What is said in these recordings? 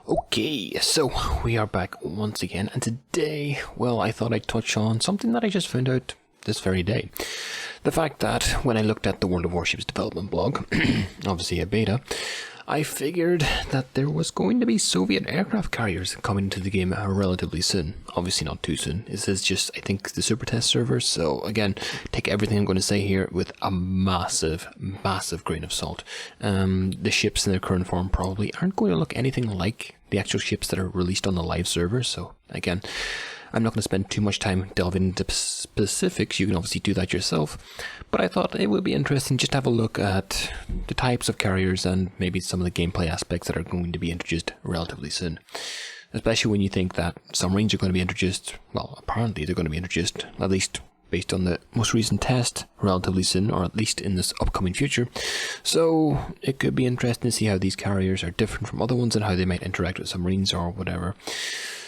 Okay, so we are back once again, and today, well, I thought I'd touch on something that I just found out this very day. The fact that when I looked at the World of Warships development blog, obviously a beta, I figured that there was going to be Soviet aircraft carriers coming into the game relatively soon. Obviously not too soon. This is just, I think, the super test server, so again, take everything I'm going to say here with a massive grain of salt. The ships in their current form probably aren't going to look anything like the actual ships that are released on the live server, so again, I'm not going to spend too much time delving into specifics. You can obviously do that yourself, but I thought it would be interesting just to have a look at the types of carriers and maybe some of the gameplay aspects that are going to be introduced relatively soon. Especially when you think that submarines are going to be introduced, well, apparently they're going to be introduced, at least based on the most recent test, relatively soon, or at least in this upcoming future. So it could be interesting to see how these carriers are different from other ones and how they might interact with submarines or whatever.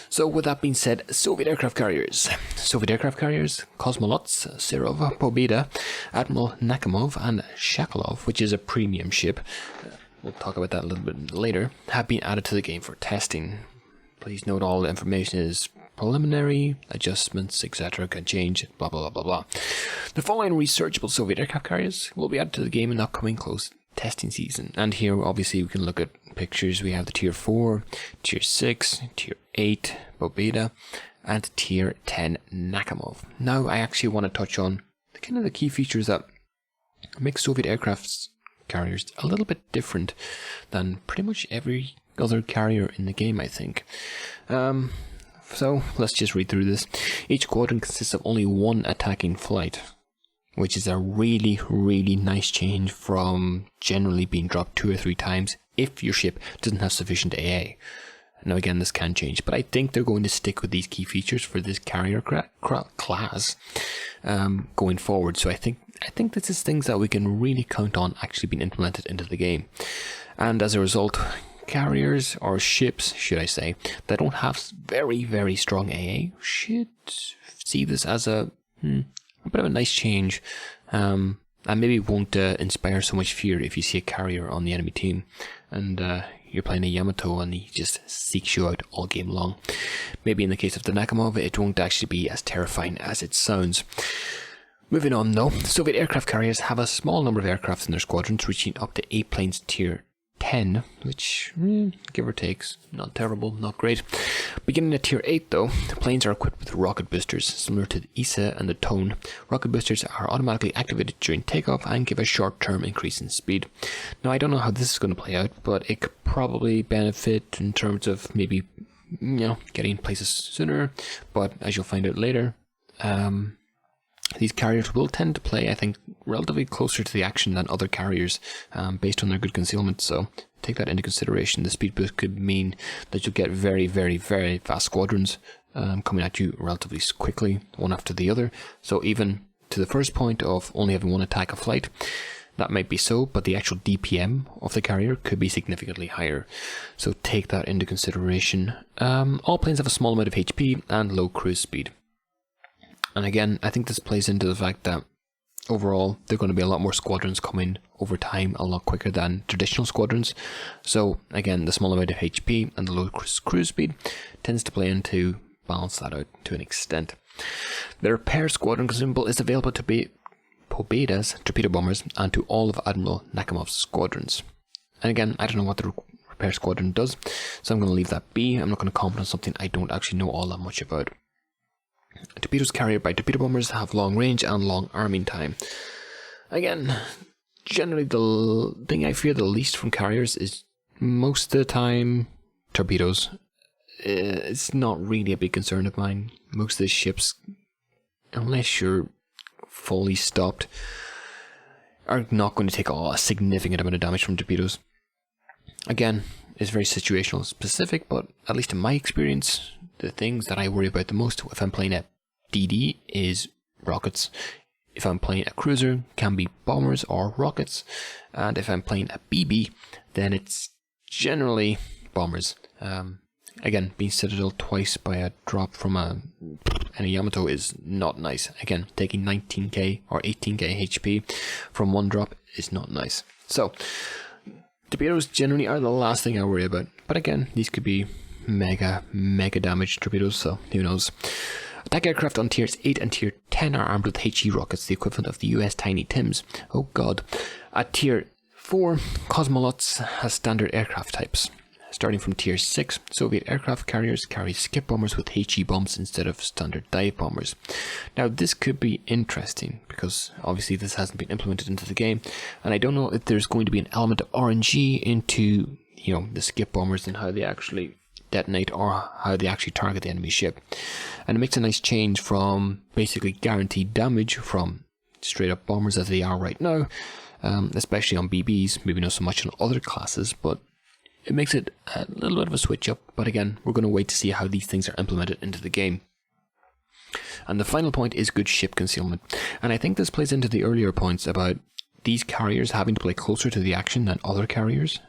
So with that being said, Soviet aircraft carriers. Soviet aircraft carriers, Cosmonauts, Serov, Pobeda, Admiral Nakhimov, and Jackalope, which is a premium ship, we'll talk about that a little bit later, have been added to the game for testing. Please note all the information is preliminary, adjustments, etc. can change, blah blah blah blah blah. The following researchable Soviet aircraft carriers will be added to the game in the upcoming close testing season. And here obviously we can look at pictures. We have the tier 4, tier 6, tier 8 Pobeda, and tier 10 Nakhimov. Now I actually want to touch on the key features that make Soviet aircraft carriers a little bit different than pretty much every other carrier in the game, I think. So let's just read through this. Each squadron consists of only one attacking flight, which is a really nice change from generally being dropped 2 or 3 times if your ship doesn't have sufficient AA. Now again, this can change, but I think they're going to stick with these key features for this carrier class going forward. So I think this is things that we can really count on actually being implemented into the game. And as a result, carriers, or ships should I say, that don't have very strong AA should see this as a bit of a nice change, and maybe won't inspire so much fear if you see a carrier on the enemy team and you're playing a Yamato and he just seeks you out all game long. Maybe in the case of the Nakhimov, it won't actually be as terrifying as it sounds. Moving on though, Soviet aircraft carriers have a small number of aircraft in their squadrons, reaching up to 8 planes tier 10, which, give or take, not terrible, not great. Beginning at tier 8 though, the planes are equipped with rocket boosters, similar to the Isa and the Tone. Rocket boosters are automatically activated during takeoff and give a short-term increase in speed. Now I don't know how this is going to play out, but it could probably benefit in terms of maybe, getting places sooner, but as you'll find out later, these carriers will tend to play, I think, relatively closer to the action than other carriers based on their good concealment, so take that into consideration. The speed boost could mean that you'll get very fast squadrons coming at you relatively quickly, one after the other. So even to the first point of only having one attack a flight, that might be so, but the actual DPM of the carrier could be significantly higher. So take that into consideration. All planes have a small amount of HP and low cruise speed. And again, I think this plays into the fact that overall, there are going to be a lot more squadrons coming over time a lot quicker than traditional squadrons. So again, the small amount of HP and the low cruise speed tends to play into balance that out to an extent. The repair squadron consumable is available to be Pobeda's torpedo bombers and to all of Admiral Nakhimov's squadrons. And again, I don't know what the repair squadron does, so I'm going to leave that be. I'm not going to comment on something I don't actually know all that much about. Torpedoes carried by torpedo bombers have long range and long arming time. Again, generally the thing I fear the least from carriers is most of the time torpedoes. It's not really a big concern of mine. Most of the ships, unless you're fully stopped, are not going to take a significant amount of damage from torpedoes. Again, it's very situational specific, but at least in my experience, the things that I worry about the most if I'm playing a DD is rockets. If I'm playing a cruiser, can be bombers or rockets. And if I'm playing a BB, then it's generally bombers. Again, being citadel twice by a drop from a Yamato is not nice. Again, taking 19k or 18k HP from one drop is not nice. So, Torpedoes generally are the last thing I worry about, but again, these could be mega damage torpedoes, so who knows. Attack aircraft on tiers 8 and tier 10 are armed with HE rockets, the equivalent of the US Tiny Tims. Oh god. At tier 4, Cosmonauts has standard aircraft types. Starting from tier 6, Soviet aircraft carriers carry skip bombers with HE bombs instead of standard dive bombers. Now this could be interesting because obviously this hasn't been implemented into the game, and I don't know if there's going to be an element of RNG into, you know, the skip bombers and how they actually detonate or how they actually target the enemy ship. And it makes a nice change from basically guaranteed damage from straight up bombers as they are right now, especially on BBs, maybe not so much on other classes, but it makes it a little bit of a switch up. But again, we're going to wait to see how these things are implemented into the game. And the final point is good ship concealment. And I think this plays into the earlier points about these carriers having to play closer to the action than other carriers,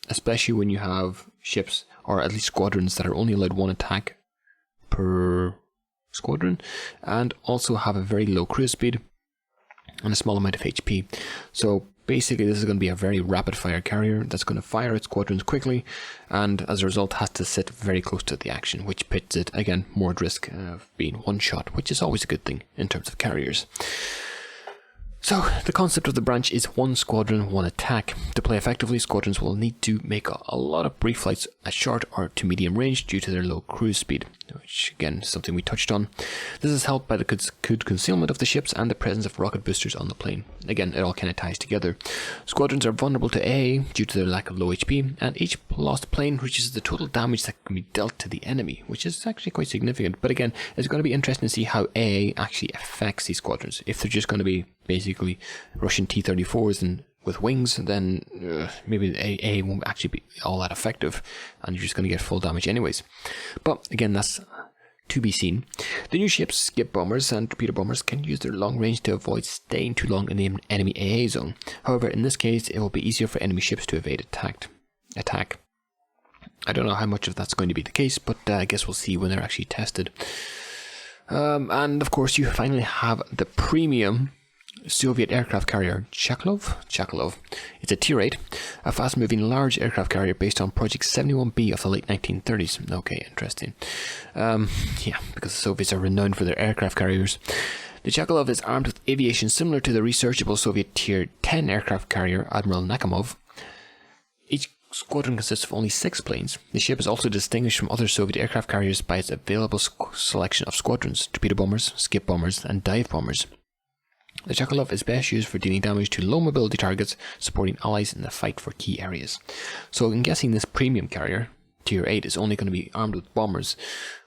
especially when you have ships, or at least squadrons, that are only allowed one attack per squadron, and also have a very low cruise speed and a small amount of HP. So basically this is going to be a very rapid fire carrier that's going to fire its squadrons quickly, and as a result has to sit very close to the action, which puts it again more at risk of being one shot, which is always a good thing in terms of carriers. So, the concept of the branch is one squadron, one attack. To play effectively, squadrons will need to make a lot of brief flights at short or to medium range due to their low cruise speed, which again is something we touched on. This is helped by the good concealment of the ships and the presence of rocket boosters on the plane. Again, it all kind of ties together. Squadrons are vulnerable to AA due to their lack of low HP, and each lost plane reaches the total damage that can be dealt to the enemy, which is actually quite significant. But again, it's going to be interesting to see how AA actually affects these squadrons. If they're just going to be basically Russian T-34s and with wings, then maybe the AA won't actually be all that effective, and you're just going to get full damage anyways. But again, that's to be seen. The new ships, skip bombers and torpedo bombers, can use their long range to avoid staying too long in the enemy AA zone. However, in this case, it will be easier for enemy ships to evade attack. I don't know how much of that's going to be the case, but I guess we'll see when they're actually tested. And of course, you finally have the premium Soviet aircraft carrier Jackalope. It's a tier 8, a fast-moving large aircraft carrier based on Project 71B of the late 1930s. Okay, interesting. Yeah, because the Soviets are renowned for their aircraft carriers. The Jackalope is armed with aviation similar to the researchable Soviet tier 10 aircraft carrier Admiral Nakhimov. Each squadron consists of only 6 planes. The ship is also distinguished from other Soviet aircraft carriers by its available selection of squadrons, torpedo bombers, skip bombers, and dive bombers. The Jackalope is best used for dealing damage to low mobility targets, supporting allies in the fight for key areas. So I'm guessing this premium carrier, tier 8, is only going to be armed with bombers,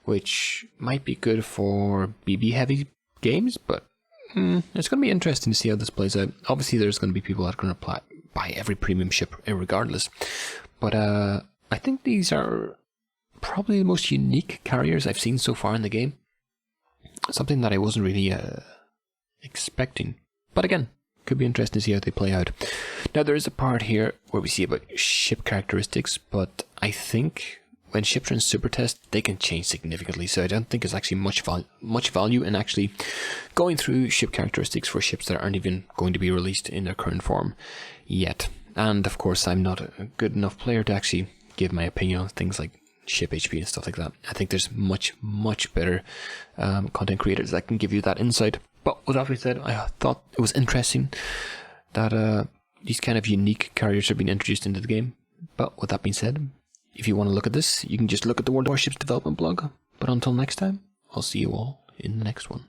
which might be good for BB heavy games, but it's going to be interesting to see how this plays out. Obviously there's going to be people that are going to buy every premium ship regardless, but I think these are probably the most unique carriers I've seen so far in the game. Something that I wasn't really expecting, but again, could be interesting to see how they play out. Now there is a part here where we see about ship characteristics, but I think when ships are in super test they can change significantly, so I don't think there's actually much value in actually going through ship characteristics for ships that aren't even going to be released in their current form yet. And of course I'm not a good enough player to actually give my opinion on things like ship HP and stuff like that. I think there's much better content creators that can give you that insight. But with that being said, I thought it was interesting that these kind of unique carriers have been introduced into the game. But with that being said, if you want to look at this, you can just look at the World of Warships development blog. But until next time, I'll see you all in the next one.